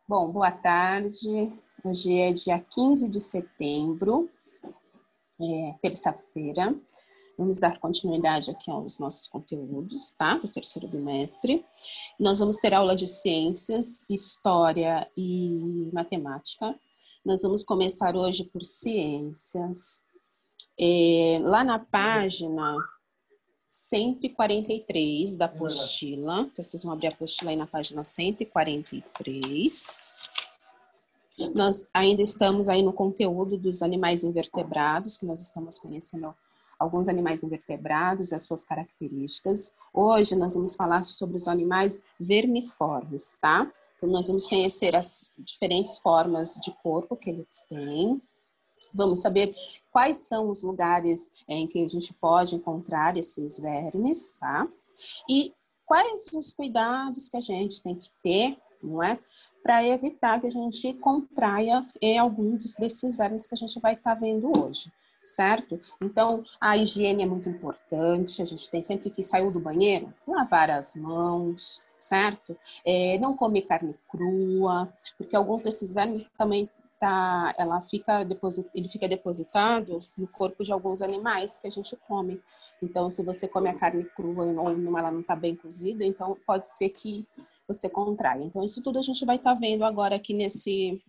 Bom, boa tarde. Hoje é dia 15 de setembro, terça-feira. Vamos dar continuidade aqui aos nossos conteúdos, tá? Do terceiro bimestre. Nós vamos ter aula de ciências, história e matemática. Nós vamos começar hoje por ciências. Lá na página 143 da apostila, então vocês vão abrir a apostila aí na página 143. Nós ainda estamos aí no conteúdo dos animais invertebrados, que nós estamos conhecendo alguns animais invertebrados e as suas características. Hoje nós vamos falar sobre os animais vermiformes, tá? Então nós vamos conhecer as diferentes formas de corpo que eles têm. Vamos saber quais são os lugares em que a gente pode encontrar esses vermes, tá? E quais os cuidados que a gente tem que ter, não é? Para evitar que a gente contraia alguns desses vermes que a gente vai estar vendo hoje, certo? Então, a higiene é muito importante, a gente tem sempre que sair do banheiro, lavar as mãos, certo? Não comer carne crua, porque alguns desses vermes também ele fica depositado no corpo de alguns animais que a gente come. Então, se você come a carne crua ou ela não está bem cozida, então pode ser que você contraia. Então, isso tudo a gente vai estar vendo agora aqui nesse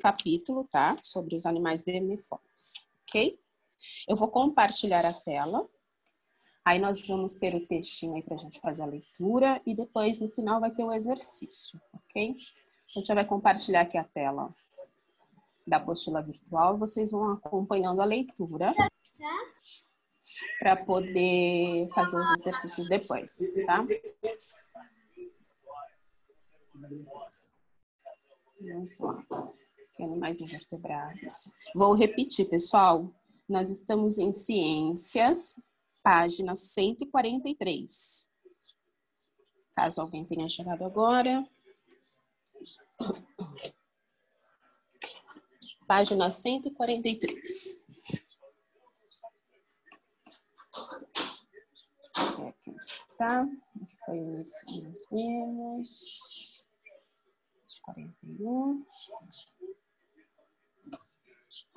capítulo, tá? Sobre os animais vermiformes, ok? Eu vou compartilhar a tela. Aí nós vamos ter o textinho aí para a gente fazer a leitura e depois, no final, vai ter o exercício, ok? A gente já vai compartilhar aqui a tela da apostila virtual. Vocês vão acompanhando a leitura para poder fazer os exercícios depois, tá? Vamos lá. Animais invertebrados. Vou repetir, pessoal. Nós estamos em Ciências, página 143. Caso alguém tenha chegado agora. Página 143. Aqui tá. Aqui foi o início que nós vimos. 41.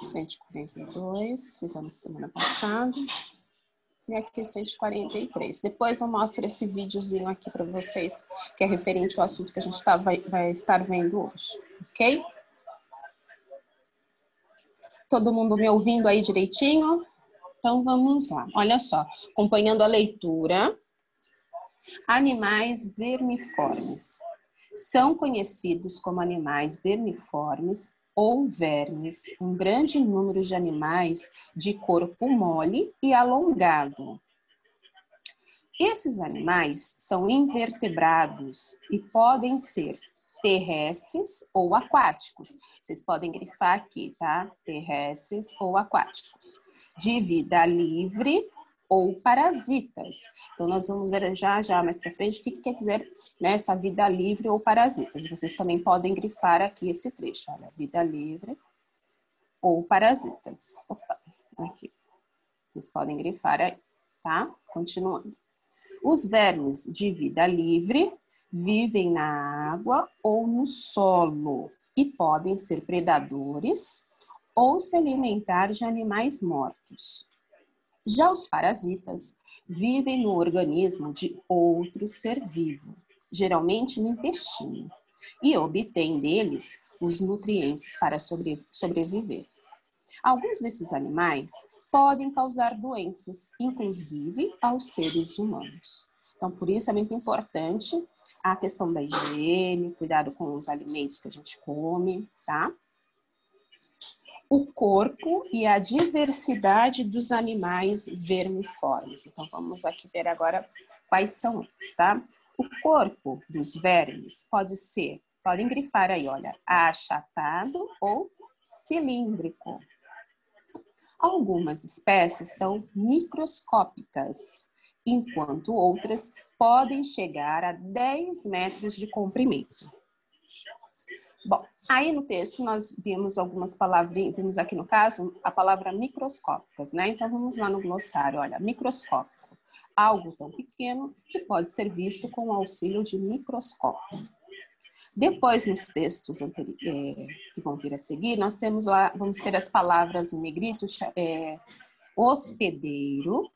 142. Fizemos semana passada. E aqui 143. Depois eu mostro esse videozinho aqui para vocês, que é referente ao assunto que a gente vai estar vendo hoje. Ok? Todo mundo me ouvindo aí direitinho? Então, vamos lá. Olha só, acompanhando a leitura. Animais vermiformes. São conhecidos como animais vermiformes ou vermes, um grande número de animais de corpo mole e alongado. Esses animais são invertebrados e podem ser terrestres ou aquáticos. Vocês podem grifar aqui, tá? Terrestres ou aquáticos. De vida livre ou parasitas. Então, nós vamos ver já mais para frente o que quer dizer, né, essa vida livre ou parasitas. Vocês também podem grifar aqui esse trecho. Olha, vida livre ou parasitas. Opa, aqui. Vocês podem grifar aí, tá? Continuando. Os vermes de vida livre vivem na água ou no solo e podem ser predadores ou se alimentar de animais mortos. Já os parasitas vivem no organismo de outro ser vivo, geralmente no intestino, e obtêm deles os nutrientes para sobreviver. Alguns desses animais podem causar doenças, inclusive aos seres humanos. Então, por isso é muito importante a questão da higiene, cuidado com os alimentos que a gente come, tá? O corpo e a diversidade dos animais vermiformes. Então, vamos aqui ver agora quais são eles, tá? O corpo dos vermes podem grifar aí, olha, achatado ou cilíndrico. Algumas espécies são microscópicas, enquanto outras podem chegar a 10 metros de comprimento. Bom, aí no texto nós vimos algumas palavrinhas, vimos aqui no caso a palavra microscópicas, né? Então vamos lá no glossário, olha, microscópico, algo tão pequeno que pode ser visto com o auxílio de microscópio. Depois, nos textos que vão vir a seguir, nós temos lá, vamos ter as palavras em negrito, hospedeiro. O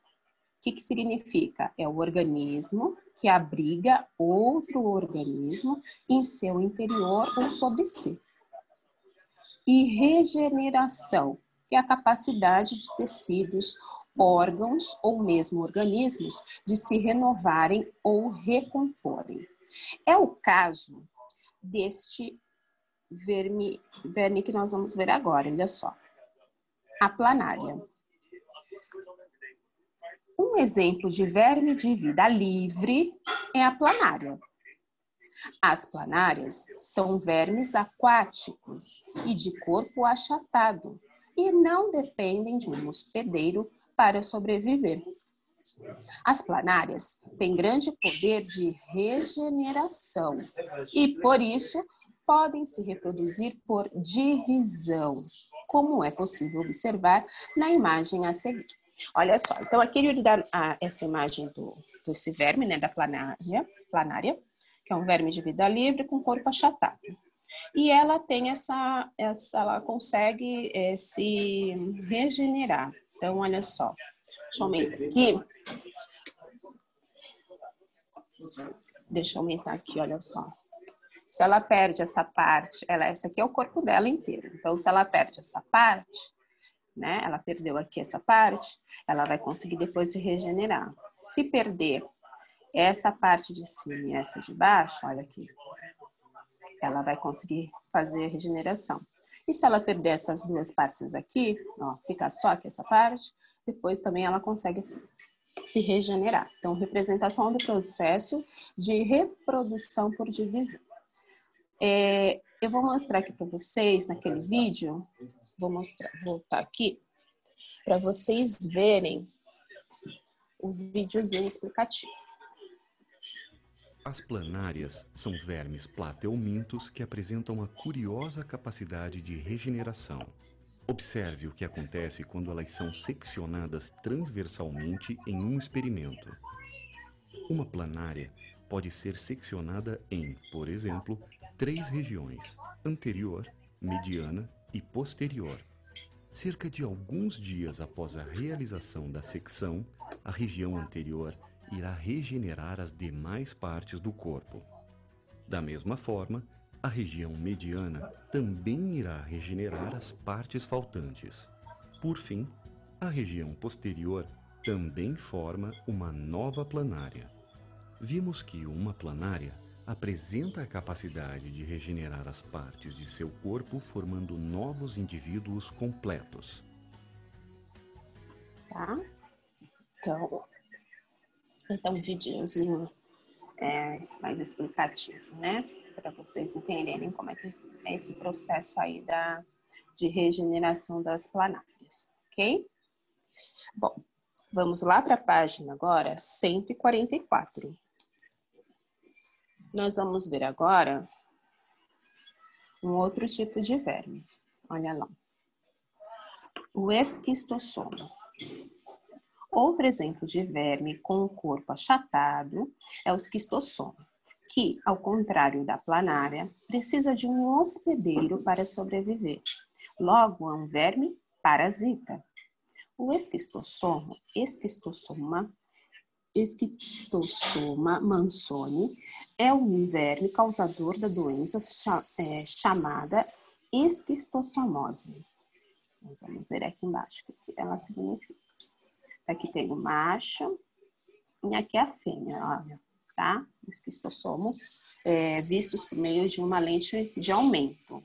que significa? É o organismo que abriga outro organismo em seu interior ou sobre si. E regeneração, que é a capacidade de tecidos, órgãos ou mesmo organismos de se renovarem ou recomporem. É o caso deste verme que nós vamos ver agora, olha só. A planária. Um exemplo de verme de vida livre é a planária. As planárias são vermes aquáticos e de corpo achatado e não dependem de um hospedeiro para sobreviver. As planárias têm grande poder de regeneração e, por isso, podem se reproduzir por divisão, como é possível observar na imagem a seguir. Olha só, então aqui ele dá essa imagem desse verme, né, da planária, que é um verme de vida livre com corpo achatado. E ela tem ela consegue se regenerar. Então, olha só, deixa eu aumentar aqui. Deixa eu aumentar aqui, olha só. Se ela perde essa parte, essa aqui é o corpo dela inteiro. Então, se ela perde essa parte, né? Ela perdeu aqui essa parte, ela vai conseguir depois se regenerar. Se perder essa parte de cima e essa de baixo, olha aqui, ela vai conseguir fazer a regeneração. E se ela perder essas duas partes aqui, ó, fica só aqui essa parte, depois também ela consegue se regenerar. Então, representação do processo de reprodução por divisão. Eu vou mostrar aqui para vocês, naquele vídeo, voltar aqui, para vocês verem o videozinho explicativo. As planárias são vermes plateumintos que apresentam uma curiosa capacidade de regeneração. Observe o que acontece quando elas são seccionadas transversalmente em um experimento. Uma planária pode ser seccionada em, por exemplo, 3 regiões: anterior, mediana e posterior. Cerca de alguns dias após a realização da secção, a região anterior irá regenerar as demais partes do corpo. Da mesma forma, a região mediana também irá regenerar as partes faltantes. Por fim, a região posterior também forma uma nova planária. Vimos que uma planária apresenta a capacidade de regenerar as partes de seu corpo, formando novos indivíduos completos. Tá? Então um videozinho mais explicativo, né? Para vocês entenderem como é que é esse processo aí de regeneração das planárias, ok? Bom, vamos lá para a página agora 144. Nós vamos ver agora um outro tipo de verme. Olha lá. O esquistossoma. Outro exemplo de verme com o corpo achatado é o esquistossoma, que, ao contrário da planária, precisa de um hospedeiro para sobreviver. Logo, é um verme parasita. O esquistossoma mansoni é um verme causador da doença chamada esquistossomose. Nós vamos ver aqui embaixo o que ela significa. Aqui tem o macho e aqui a fêmea, olha, tá? Esquistossomo, vistos por meio de uma lente de aumento.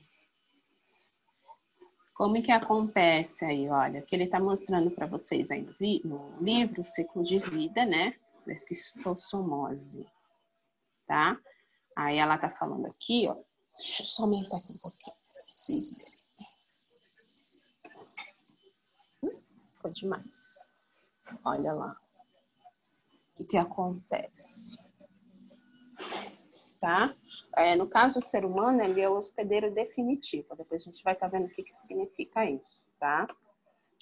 Como é que acontece aí, olha, que ele está mostrando para vocês aí no livro, o ciclo de vida, né, da esquistossomose, tá? Aí ela tá falando aqui, ó, deixa eu só aumentar aqui um pouquinho, para vocês verem. Ficou demais. Olha lá. O que acontece? Tá? No caso do ser humano, ele é o hospedeiro definitivo. Depois a gente vai estar vendo o que significa isso, tá?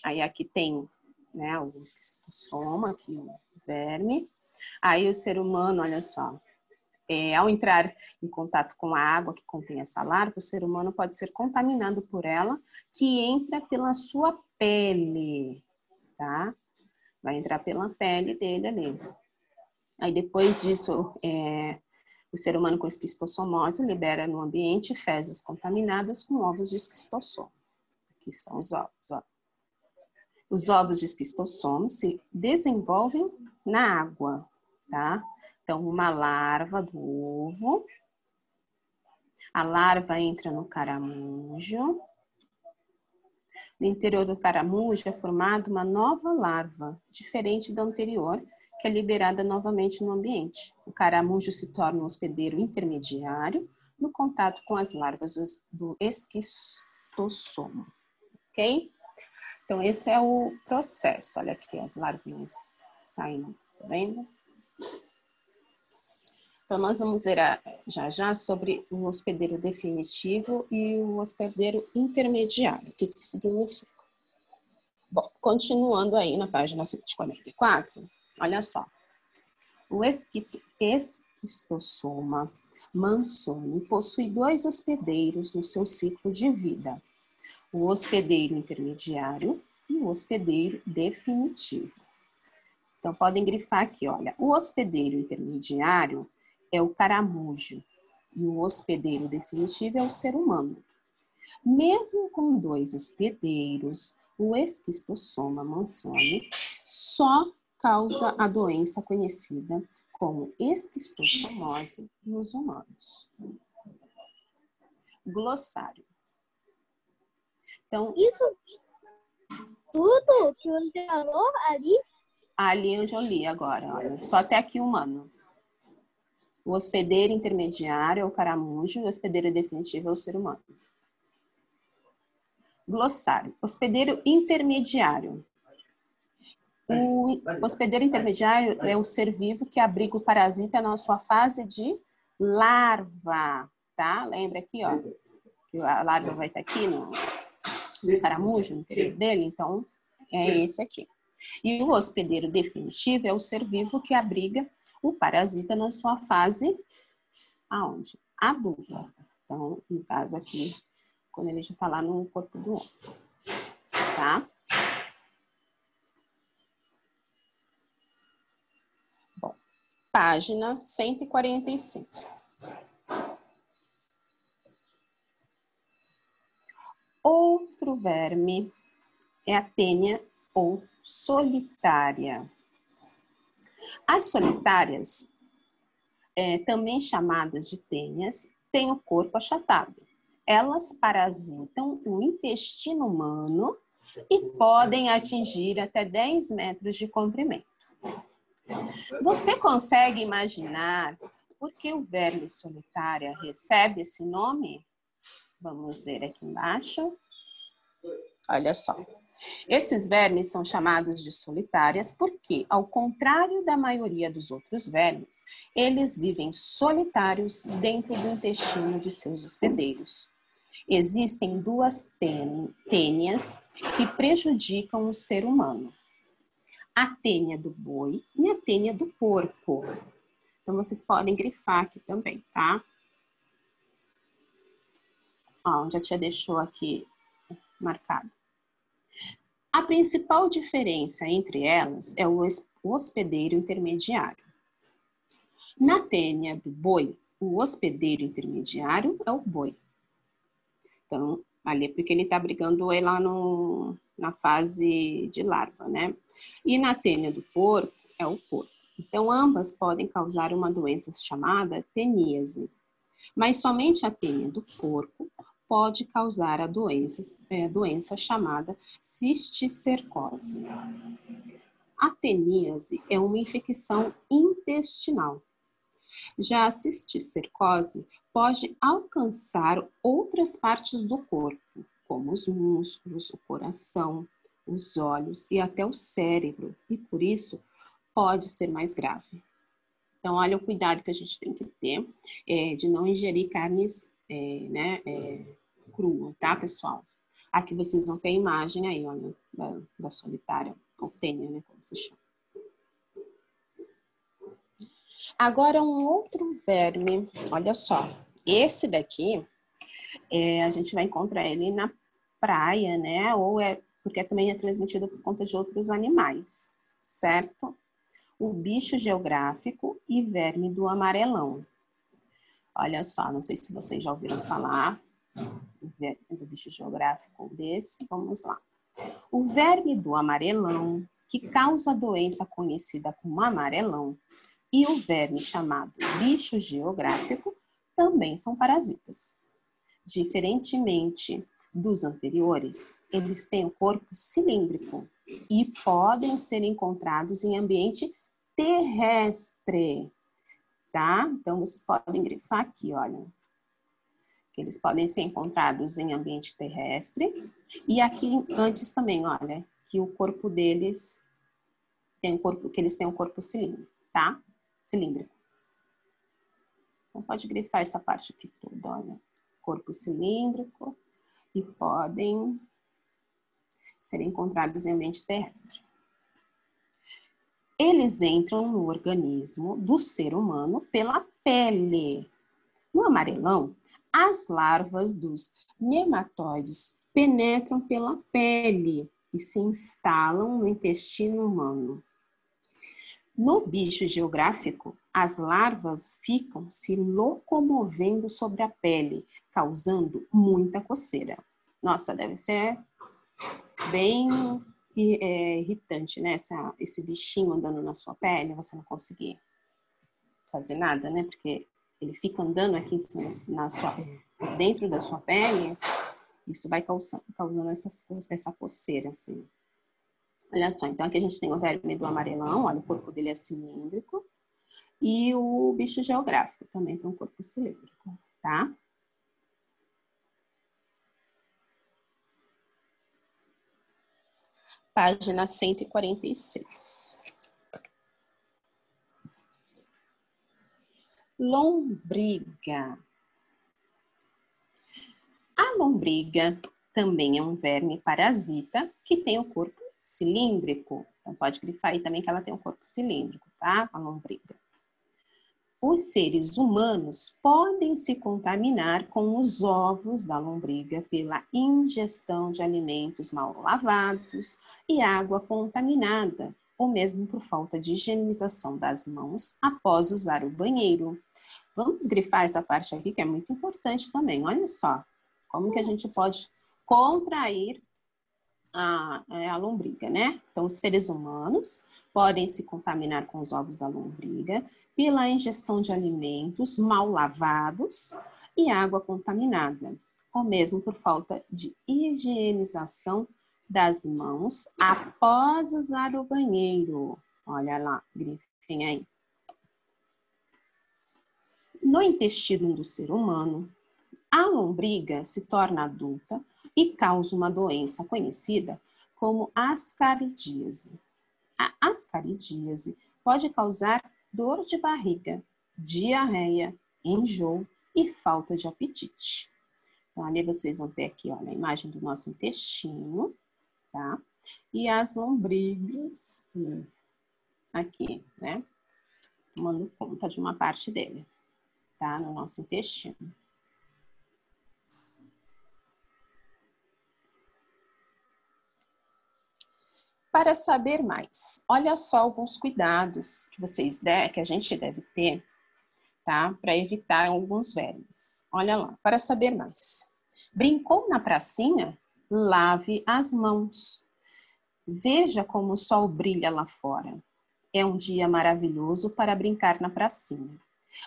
Aí aqui tem, né, o esquistossoma, aqui o verme. Aí o ser humano, olha só, Ao entrar em contato com a água que contém essa larva, o ser humano pode ser contaminado por ela, que entra pela sua pele, tá? Vai entrar pela pele dele ali. Aí depois disso, o ser humano com esquistossomose libera no ambiente fezes contaminadas com ovos de esquistossoma. Aqui são os ovos, ó. Os ovos de esquistossoma se desenvolvem na água, tá? Então, uma larva do ovo, a larva entra no caramujo. No interior do caramujo é formada uma nova larva, diferente da anterior, que é liberada novamente no ambiente. O caramujo se torna um hospedeiro intermediário no contato com as larvas do esquistossoma, ok? Então, esse é o processo. Olha aqui as larvinhas saindo, tá vendo? Então, nós vamos ver já sobre o hospedeiro definitivo e o hospedeiro intermediário. O que que significa? Bom, continuando aí na página 144, olha só. O esquistossoma mansoni possui 2 hospedeiros no seu ciclo de vida. O hospedeiro intermediário e o hospedeiro definitivo. Então, podem grifar aqui, olha. O hospedeiro intermediário é o caramujo e o hospedeiro definitivo é o ser humano. Mesmo com 2 hospedeiros, o esquistossoma mansoni só causa a doença conhecida como esquistossomose nos humanos. Glossário. Então, isso tudo que você falou ali? Ali onde eu li agora, olha. Só até aqui humano. O hospedeiro intermediário é o caramujo, o hospedeiro definitivo é o ser humano. Glossário. Hospedeiro intermediário. O hospedeiro intermediário é o ser vivo que abriga o parasita na sua fase de larva, tá? Lembra aqui, ó, que a larva vai estar aqui no caramujo, no interior dele, então é esse aqui. E o hospedeiro definitivo é o ser vivo que abriga o parasita na sua fase, aonde? Adulta. Então, no caso aqui, quando ele já está lá no corpo do homem, tá? Bom, página 145. Outro verme é a tênia ou solitária. As solitárias, também chamadas de tênias, têm o corpo achatado. Elas parasitam o intestino humano e podem atingir até 10 metros de comprimento. Você consegue imaginar por que o verme solitária recebe esse nome? Vamos ver aqui embaixo. Olha só. Esses vermes são chamados de solitárias porque, ao contrário da maioria dos outros vermes, eles vivem solitários dentro do intestino de seus hospedeiros. Existem 2 tênias que prejudicam o ser humano. A tênia do boi e a tênia do porco. Então, vocês podem grifar aqui também, tá? Ó, onde a tia deixou aqui marcado. A principal diferença entre elas é o hospedeiro intermediário. Na tênia do boi, o hospedeiro intermediário é o boi. Então, ali é porque ele está brigando lá na fase de larva, né? E na tênia do porco, é o porco. Então, ambas podem causar uma doença chamada teníase. Mas somente a tênia do porco pode causar a doença chamada cisticercose. A teníase é uma infecção intestinal. Já a cisticercose pode alcançar outras partes do corpo, como os músculos, o coração, os olhos e até o cérebro, e por isso pode ser mais grave. Então, olha o cuidado que a gente tem que ter de não ingerir carnes crua, tá, pessoal? Aqui vocês vão ter a imagem aí, olha, da solitária, ou tênia, né, como se chama. Agora, um outro verme, olha só. Esse daqui, a gente vai encontrar ele na praia, né? Porque também é transmitido por conta de outros animais, certo? O bicho geográfico e verme do amarelão. Olha só, não sei se vocês já ouviram falar do bicho geográfico desse. Vamos lá. O verme do amarelão, que causa a doença conhecida como amarelão, e o verme chamado bicho geográfico também são parasitas. Diferentemente dos anteriores, eles têm o corpo cilíndrico e podem ser encontrados em ambiente terrestre, tá? Então, vocês podem grifar aqui, olha. Que eles podem ser encontrados em ambiente terrestre. E aqui, antes também, olha, que o corpo deles que eles têm um corpo cilíndrico, tá? Cilíndrico. Então, pode grifar essa parte aqui toda, olha. Corpo cilíndrico e podem ser encontrados em ambiente terrestre. Eles entram no organismo do ser humano pela pele. No amarelão, as larvas dos nematóides penetram pela pele e se instalam no intestino humano. No bicho geográfico, as larvas ficam se locomovendo sobre a pele, causando muita coceira. Nossa, deve ser bem irritante, né? Esse bichinho andando na sua pele, você não conseguir fazer nada, né? Porque ele fica andando aqui em cima, dentro da sua pele, isso vai causando essa coceira, assim. Olha só, então aqui a gente tem o verme do amarelão, olha, o corpo dele é cilíndrico. E o bicho geográfico também tem um corpo cilíndrico, tá? Página 146. Lombriga. A lombriga também é um verme parasita que tem o corpo cilíndrico. Então, pode grifar aí também que ela tem um corpo cilíndrico, tá? A lombriga. Os seres humanos podem se contaminar com os ovos da lombriga pela ingestão de alimentos mal lavados e água contaminada, ou mesmo por falta de higienização das mãos após usar o banheiro. Vamos grifar essa parte aqui que é muito importante também. Olha só, como que a gente pode contrair a lombriga, né? Então, os seres humanos podem se contaminar com os ovos da lombriga pela ingestão de alimentos mal lavados e água contaminada, ou mesmo por falta de higienização das mãos após usar o banheiro. Olha lá, grifem aí. No intestino do ser humano, a lombriga se torna adulta e causa uma doença conhecida como ascaridíase. A ascaridíase pode causar dor de barriga, diarreia, enjoo e falta de apetite. Então, ali vocês vão ter aqui, olha, a imagem do nosso intestino, tá? E as lombrigas aqui, né? Tomando conta de uma parte dele, tá? No nosso intestino. Para saber mais, olha só alguns cuidados que a gente deve ter, tá? Para evitar alguns vermes. Olha lá, para saber mais. Brincou na pracinha? Lave as mãos. Veja como o sol brilha lá fora. É um dia maravilhoso para brincar na pracinha.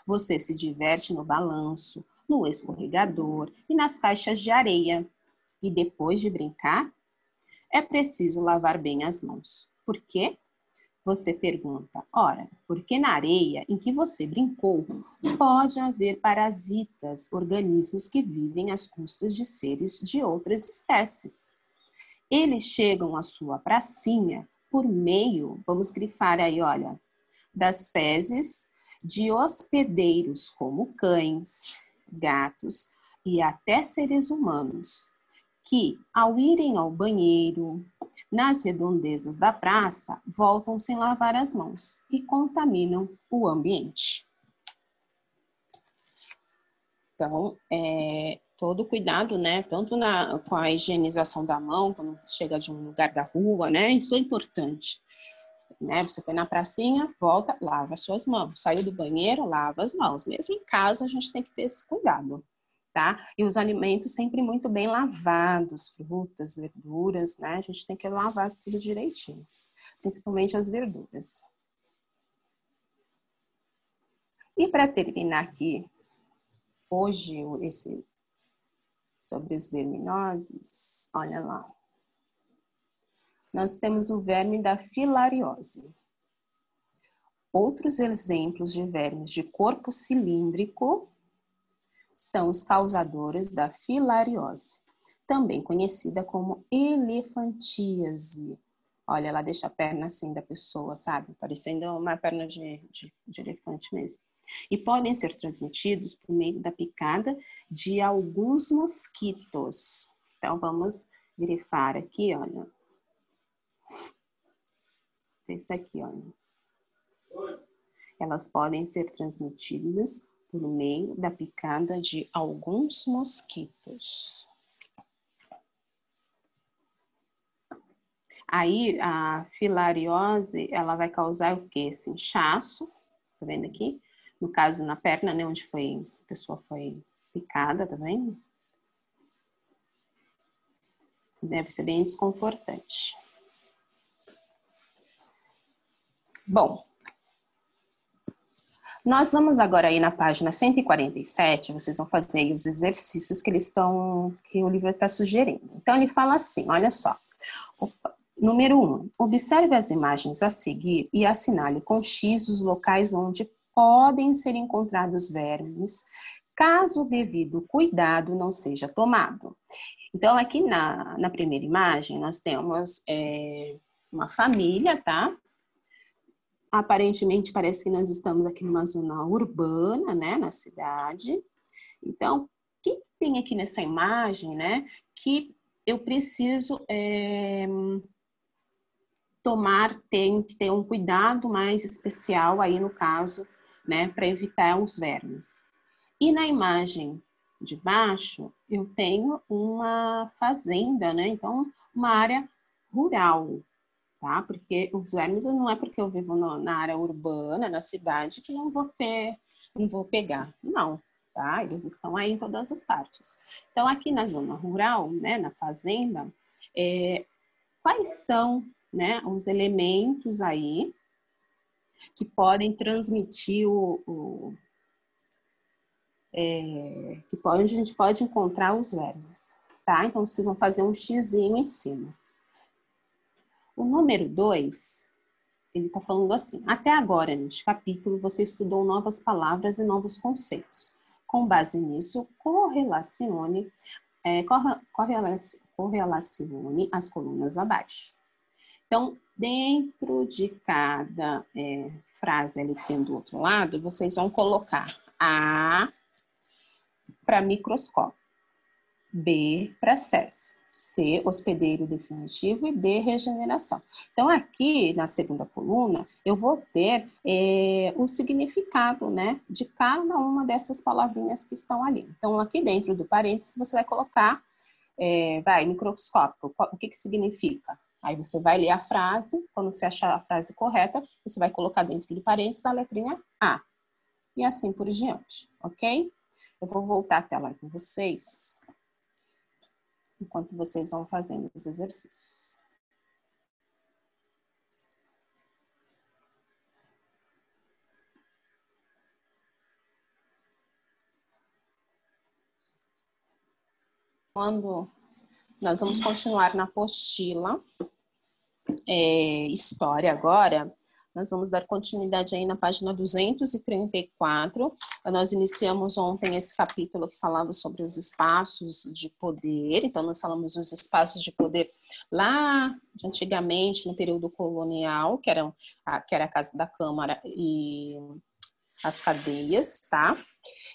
Você se diverte no balanço, no escorregador e nas caixas de areia. E depois de brincar, é preciso lavar bem as mãos. Por quê? Você pergunta. Ora, porque na areia em que você brincou pode haver parasitas, organismos que vivem às custas de seres de outras espécies. Eles chegam à sua pracinha por meio, vamos grifar aí, olha, das fezes de hospedeiros como cães, gatos e até seres humanos. que, ao irem ao banheiro, nas redondezas da praça, voltam sem lavar as mãos e contaminam o ambiente. Então, todo cuidado, né? Tanto com a higienização da mão, quando chega de um lugar da rua, né? Isso é importante. Né? Você foi na pracinha, volta, lava as suas mãos. Saiu do banheiro, lava as mãos. Mesmo em casa, a gente tem que ter esse cuidado, tá? E os alimentos sempre muito bem lavados, frutas, verduras, né? A gente tem que lavar tudo direitinho, principalmente as verduras. E para terminar aqui, hoje, sobre os verminoses, olha lá. Nós temos o verme da filariose. Outros exemplos de vermes de corpo cilíndrico são os causadores da filariose, também conhecida como elefantíase. Olha, ela deixa a perna assim da pessoa, sabe? Parecendo uma perna de elefante mesmo. E podem ser transmitidos por meio da picada de alguns mosquitos. Então, vamos grifar aqui, olha. Esse daqui, olha. Elas podem ser transmitidas por meio da picada de alguns mosquitos. Aí, a filariose, ela vai causar o quê? Esse inchaço, tá vendo aqui? No caso, na perna, né, onde a pessoa foi picada, tá vendo? Deve ser bem desconfortante. Bom, nós vamos agora aí na página 147, vocês vão fazer aí os exercícios que o livro está sugerindo. Então, ele fala assim, olha só. Número 1, observe as imagens a seguir e assinale com X os locais onde podem ser encontrados vermes, caso o devido cuidado não seja tomado. Então, aqui na primeira imagem, nós temos uma família, tá? Aparentemente, parece que nós estamos aqui numa zona urbana, né, na cidade. Então, o que tem aqui nessa imagem, né, que eu preciso tem que ter um cuidado mais especial aí no caso, né, para evitar os vermes. E na imagem de baixo, eu tenho uma fazenda, né, então uma área rural. Tá? Porque os vermes não é porque eu vivo na área urbana, na cidade, que não vou pegar. Não, tá? Eles estão aí em todas as partes. Então, aqui na zona rural, né, na fazenda, quais são, né, os elementos aí que podem transmitir onde a gente pode encontrar os vermes, tá? Então, vocês vão fazer um xizinho em cima. O número 2, ele está falando assim, até agora, neste capítulo, você estudou novas palavras e novos conceitos. Com base nisso, correlacione as colunas abaixo. Então, dentro de cada frase ali que tem do outro lado, vocês vão colocar A para microscópio, B para acesso, C, hospedeiro definitivo e D, regeneração. Então, aqui na segunda coluna, eu vou ter o significado, né, de cada uma dessas palavrinhas que estão ali. Então, aqui dentro do parênteses, você vai colocar, microscópio, o que significa? Aí você vai ler a frase, quando você achar a frase correta, você vai colocar dentro do parênteses a letrinha A. E assim por diante, ok? Eu vou voltar a tela com vocês, enquanto vocês vão fazendo os exercícios. Quando nós vamos continuar na apostila, História agora, nós vamos dar continuidade aí na página 234. Nós iniciamos ontem esse capítulo que falava sobre os espaços de poder. Então, nós falamos dos espaços de poder lá de antigamente, no período colonial, que era a Casa da Câmara e as cadeias, tá?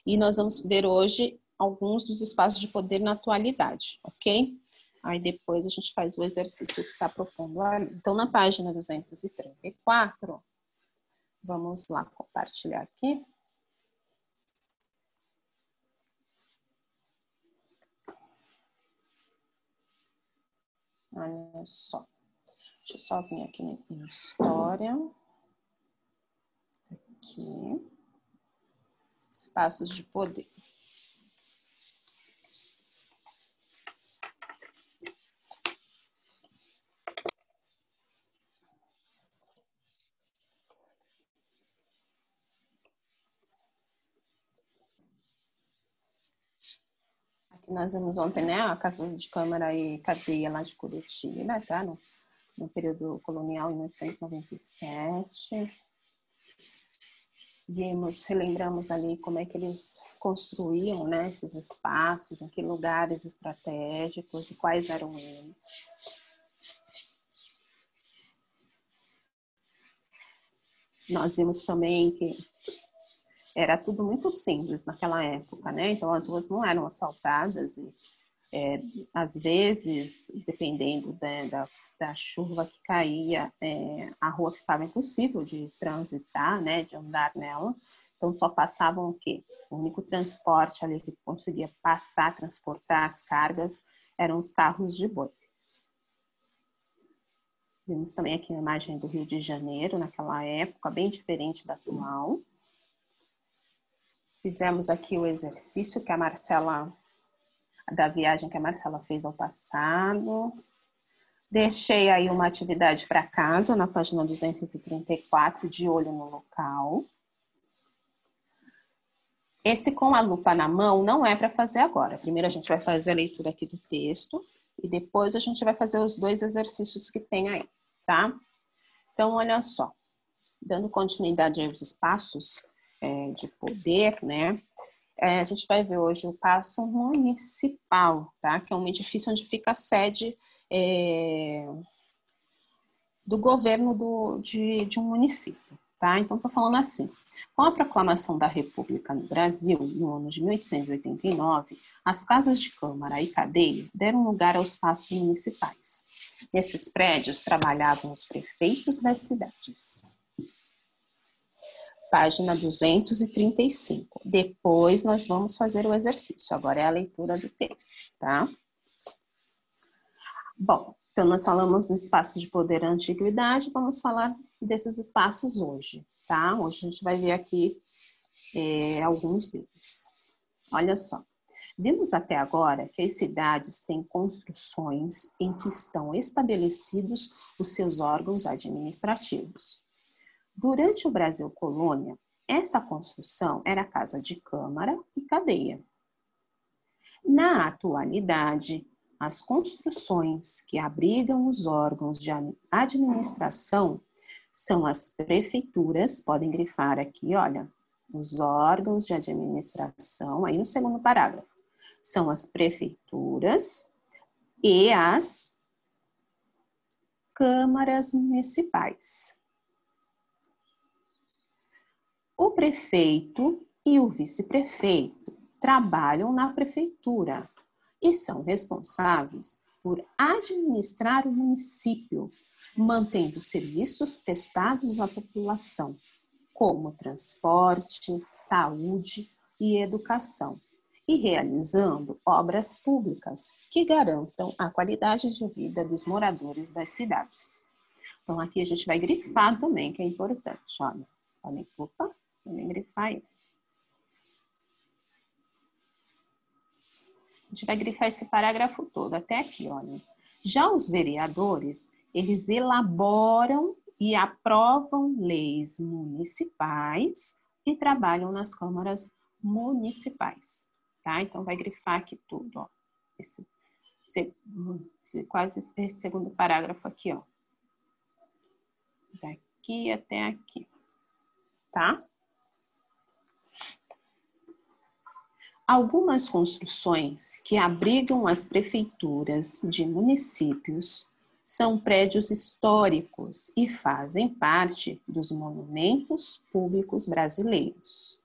E nós vamos ver hoje alguns dos espaços de poder na atualidade, ok? Aí depois a gente faz o exercício que está propondo ali. Então, na página 234, vamos lá compartilhar aqui. Olha só. Deixa eu só vir aqui em história. Aqui. Espaços de poder. Aqui nós vimos ontem, né, a Casa de Câmara e Cadeia lá de Curitiba, tá? No período colonial, em 1897. Relembramos ali como é que eles construíam, né, esses espaços, em que lugares estratégicos e quais eram eles. Nós vimos também que era tudo muito simples naquela época, né? Então as ruas não eram asfaltadas e às vezes, dependendo da chuva que caía, a rua ficava impossível de transitar, né, de andar nela. Então, só passavam o quê? O único transporte ali que conseguia passar, transportar as cargas, eram os carros de boi. Vimos também aqui a imagem do Rio de Janeiro, naquela época, bem diferente da atual. Fizemos aqui o exercício que a Marcela... da viagem que a Marcela fez ao passado. Deixei aí uma atividade para casa, na página 234, de olho no local. Esse com a lupa na mão não é para fazer agora. Primeiro a gente vai fazer a leitura aqui do texto e depois a gente vai fazer os dois exercícios que tem aí, tá? Então, olha só. Dando continuidade aos espaços de poder, né? A gente vai ver hoje o Paço Municipal, tá? Que é um edifício onde fica a sede do governo de um município, tá? Então, estou falando assim. Com a proclamação da República no Brasil, no ano de 1889, as casas de Câmara e Cadeia deram lugar aos paços municipais. Nesses prédios trabalhavam os prefeitos das cidades. Página 235. Depois nós vamos fazer o exercício. Agora é a leitura do texto, tá? Bom, então nós falamos dos espaços de poder na antiguidade, vamos falar desses espaços hoje, tá? Hoje a gente vai ver aqui alguns deles. Olha só. Vimos até agora que as cidades têm construções em que estão estabelecidos os seus órgãos administrativos. Durante o Brasil Colônia, essa construção era casa de câmara e cadeia. Na atualidade, as construções que abrigam os órgãos de administração são as prefeituras, podem grifar aqui, olha, os órgãos de administração, aí no segundo parágrafo, são as prefeituras e as câmaras municipais. O prefeito e o vice-prefeito trabalham na prefeitura e são responsáveis por administrar o município, mantendo serviços prestados à população, como transporte, saúde e educação, e realizando obras públicas que garantam a qualidade de vida dos moradores das cidades. Então, aqui a gente vai grifar também, que é importante. Olha, podem grifar aí. A gente vai grifar esse parágrafo todo, até aqui, olha. Já os vereadores, eles elaboram e aprovam leis municipais e trabalham nas câmaras municipais, tá? Então, vai grifar aqui tudo, ó. Quase esse segundo parágrafo aqui, ó. Daqui até aqui, tá? Algumas construções que abrigam as prefeituras de municípios são prédios históricos e fazem parte dos monumentos públicos brasileiros.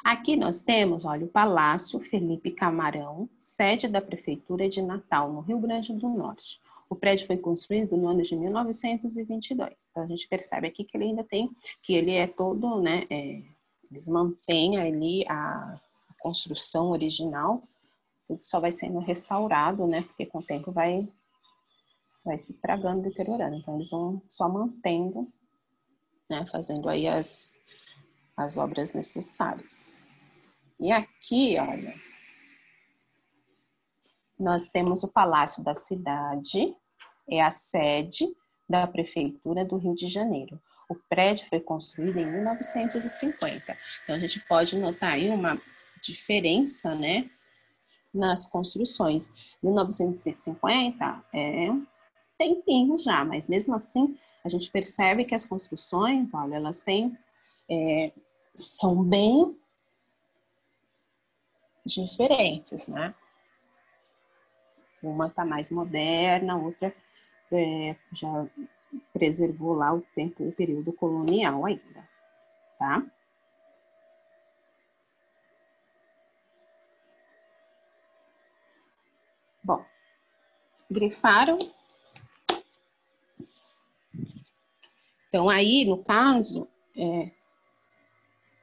Aqui nós temos, olha, o Palácio Felipe Camarão, sede da Prefeitura de Natal, no Rio Grande do Norte. O prédio foi construído no ano de 1922. Então, a gente percebe aqui que ele ainda tem, que ele é todo, né, eles mantêm ali a construção original, tudo só vai sendo restaurado, né, porque com o tempo vai se estragando, deteriorando. Então, eles vão só mantendo, né, fazendo aí as obras necessárias. E aqui, olha, nós temos o Palácio da Cidade, é a sede da Prefeitura do Rio de Janeiro. O prédio foi construído em 1950. Então, a gente pode notar aí uma diferença, né, nas construções. 1950 é um tempinho já, mas mesmo assim, a gente percebe que as construções, olha, elas têm, são bem diferentes, né? Uma está mais moderna, outra já preservou lá o período colonial ainda, tá? Bom, grifaram? Então, aí, no caso,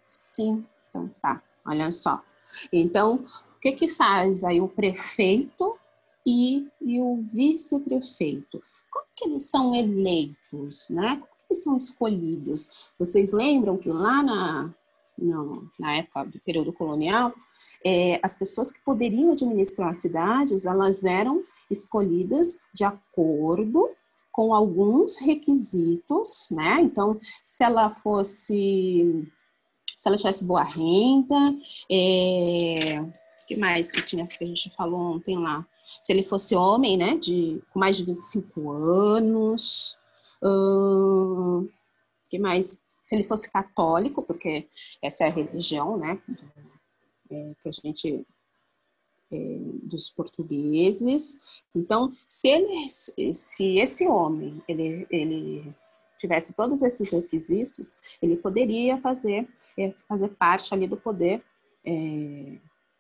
sim, então tá, olha só. Então, o que faz aí o prefeito e o vice-prefeito? Como que eles são eleitos, né? Como que eles são escolhidos? Vocês lembram que lá na época do período colonial, as pessoas que poderiam administrar as cidades, elas eram escolhidas de acordo com alguns requisitos, né? Então, se ela tivesse boa renda, que mais que a gente falou ontem lá? Se ele fosse homem, né, com mais de 25 anos, que mais? Se ele fosse católico, porque essa é a religião, né, que a gente dos portugueses. Então, se esse homem ele tivesse todos esses requisitos, ele poderia fazer parte ali do poder,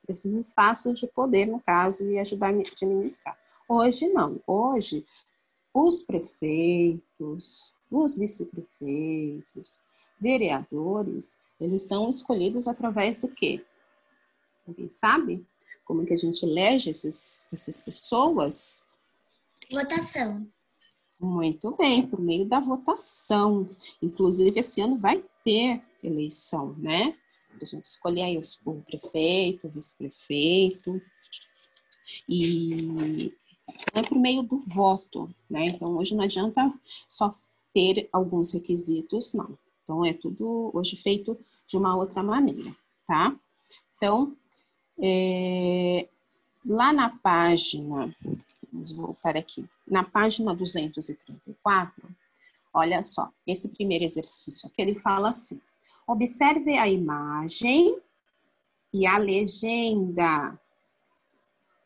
desses espaços de poder, no caso, e ajudar a administrar. Hoje, não. Hoje, os prefeitos, os vice-prefeitos, vereadores, eles são escolhidos através do quê? Alguém sabe como é que a gente elege essas pessoas? Votação. Muito bem, por meio da votação. Inclusive, esse ano vai ter eleição, né? A gente escolher aí o prefeito, o vice-prefeito. E é por meio do voto, né? Então, hoje não adianta só ter alguns requisitos, não. Então, é tudo hoje feito de uma outra maneira, tá? Então, lá na página, vamos voltar aqui, na página 234, olha só, esse primeiro exercício aqui, ele fala assim: observe a imagem e a legenda,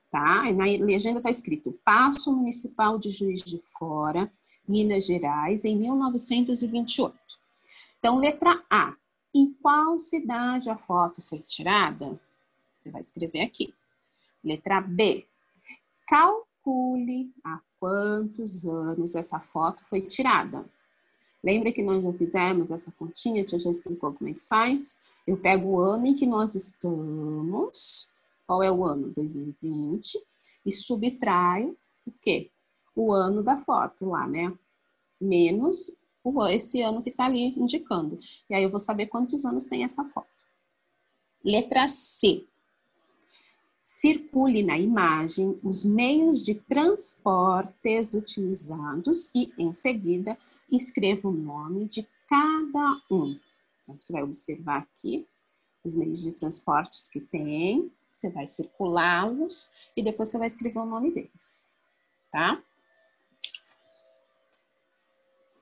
tá? E na legenda está escrito: Paço Municipal de Juiz de Fora, Minas Gerais, em 1928. Então, letra A, em qual cidade a foto foi tirada? Você vai escrever aqui. Letra B, calcule há quantos anos essa foto foi tirada. Lembra que nós já fizemos essa continha? A tia já explicou como é que faz? Eu pego o ano em que nós estamos, qual é o ano? 2020, e subtraio o quê? O ano da foto lá, né? Menos esse ano que está ali indicando. E aí eu vou saber quantos anos tem essa foto. Letra C. Circule na imagem os meios de transportes utilizados e, em seguida, escreva o nome de cada um. Então, você vai observar aqui os meios de transporte que tem, você vai circulá-los e depois você vai escrever o nome deles, tá?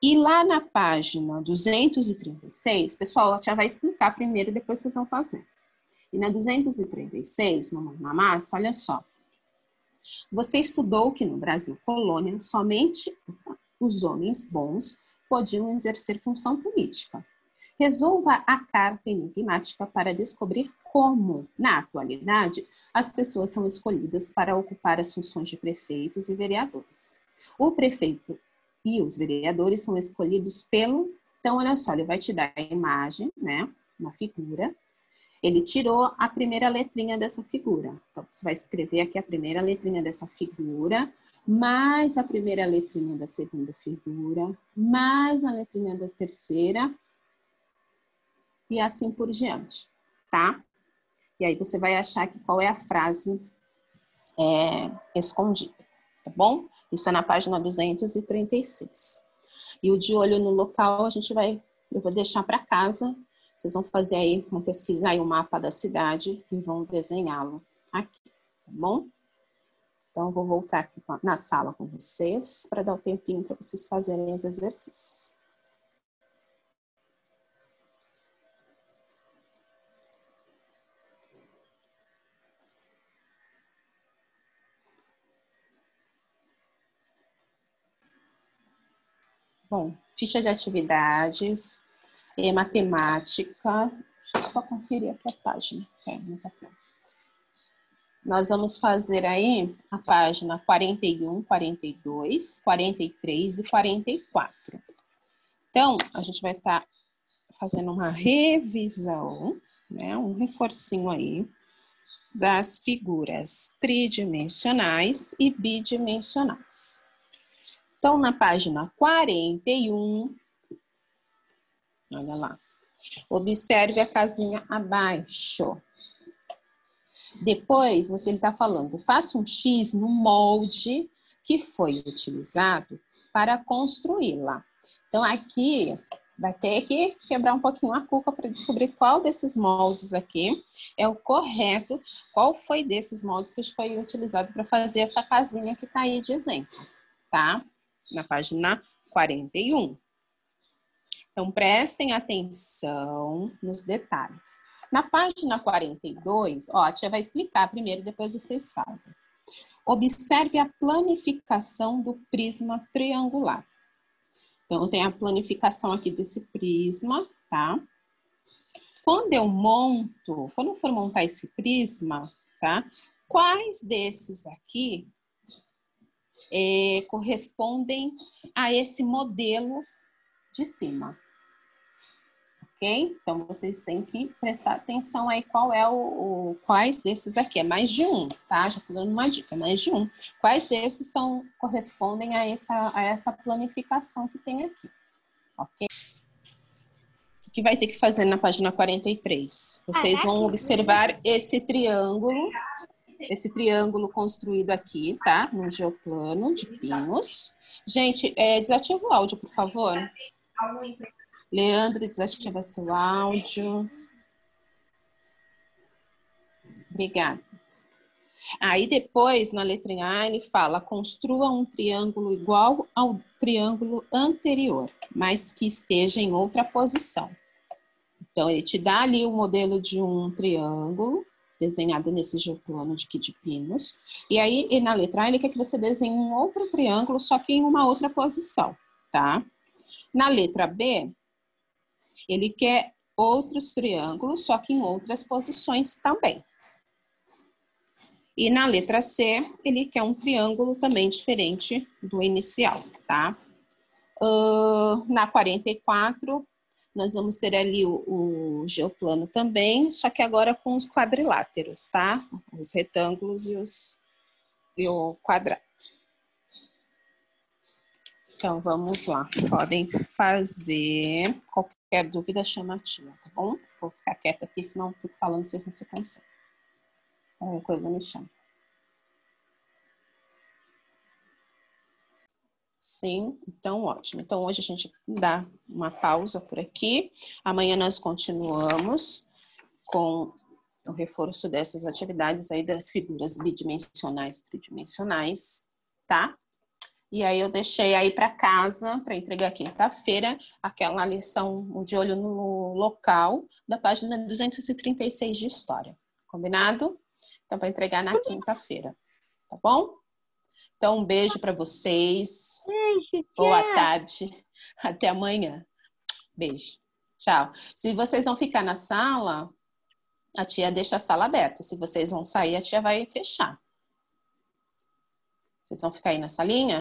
E lá na página 236, pessoal, a tia vai explicar primeiro, depois vocês vão fazer. E na 236, na massa, olha só. Você estudou que no Brasil colônia, somente os homens bons podiam exercer função política. Resolva a carta enigmática para descobrir como, na atualidade, as pessoas são escolhidas para ocupar as funções de prefeitos e vereadores. O prefeito e os vereadores são escolhidos pelo... Então, olha só, ele vai te dar a imagem, né? Uma figura. Ele tirou a primeira letrinha dessa figura. Então, você vai escrever aqui a primeira letrinha dessa figura, mais a primeira letrinha da segunda figura, mais a letrinha da terceira, e assim por diante, tá? E aí você vai achar aqui qual é a frase escondida, tá bom? Isso é na página 236. E o de olho no local, eu vou deixar para casa. Vocês vão fazer aí, vão pesquisar aí o mapa da cidade e vão desenhá-lo aqui, tá bom? Então, eu vou voltar aqui na sala com vocês para dar o tempinho para vocês fazerem os exercícios. Bom, ficha de atividades, matemática. Deixa eu só conferir aqui a página. Nós vamos fazer aí a página 41, 42, 43 e 44. Então, a gente vai estar fazendo uma revisão, né, um reforcinho aí das figuras tridimensionais e bidimensionais. Então, na página 41, olha lá, observe a casinha abaixo. Depois, ele está falando, faça um X no molde que foi utilizado para construí-la. Então, aqui vai ter que quebrar um pouquinho a cuca para descobrir qual desses moldes aqui é o correto, qual foi desses moldes que foi utilizado para fazer essa casinha que está aí de exemplo, tá? Na página 41. Então, prestem atenção nos detalhes. Na página 42, ó, a tia vai explicar primeiro, depois vocês fazem. Observe a planificação do prisma triangular. Então, tem a planificação aqui desse prisma, tá? Quando eu for montar esse prisma, tá? Quais desses aqui correspondem a esse modelo de cima? Ok? Então, vocês têm que prestar atenção aí qual é quais desses aqui. É mais de um, tá? Já tô dando uma dica, é mais de um. Quais desses correspondem a essa planificação que tem aqui, ok? O que vai ter que fazer na página 43? Vocês vão observar esse triângulo construído aqui, tá? No geoplano de pinos. Gente, desativa o áudio, por favor. Leandro, desativa seu áudio. Obrigada. Aí depois, na letrinha A, ele fala, construa um triângulo igual ao triângulo anterior, mas que esteja em outra posição. Então, ele te dá ali o modelo de um triângulo, desenhado nesse geoplano de pinos. E aí, na letra A, ele quer que você desenhe um outro triângulo, só que em uma outra posição, tá? Na letra B, ele quer outros triângulos, só que em outras posições também. E na letra C, ele quer um triângulo também diferente do inicial, tá? Na 44, nós vamos ter ali o geoplano também, só que agora com os quadriláteros, tá? Os retângulos e o quadrado. Então, vamos lá. Podem fazer. Qualquer dúvida, chama a tia, tá bom? Vou ficar quieta aqui, senão eu fico falando, vocês não se concentram. Qualquer coisa me chama. Sim, então ótimo. Então, hoje a gente dá uma pausa por aqui. Amanhã nós continuamos com o reforço dessas atividades aí das figuras bidimensionais e tridimensionais, tá? E aí eu deixei aí para casa, para entregar quinta-feira, aquela lição o de olho no local da página 236 de História. Combinado? Então, para entregar na quinta-feira, tá bom? Então, um beijo para vocês. Beijo, Boa tarde. Até amanhã. Beijo. Tchau. Se vocês vão ficar na sala, A tia deixa a sala aberta. Se vocês vão sair, a tia vai fechar. Vocês vão ficar aí na salinha?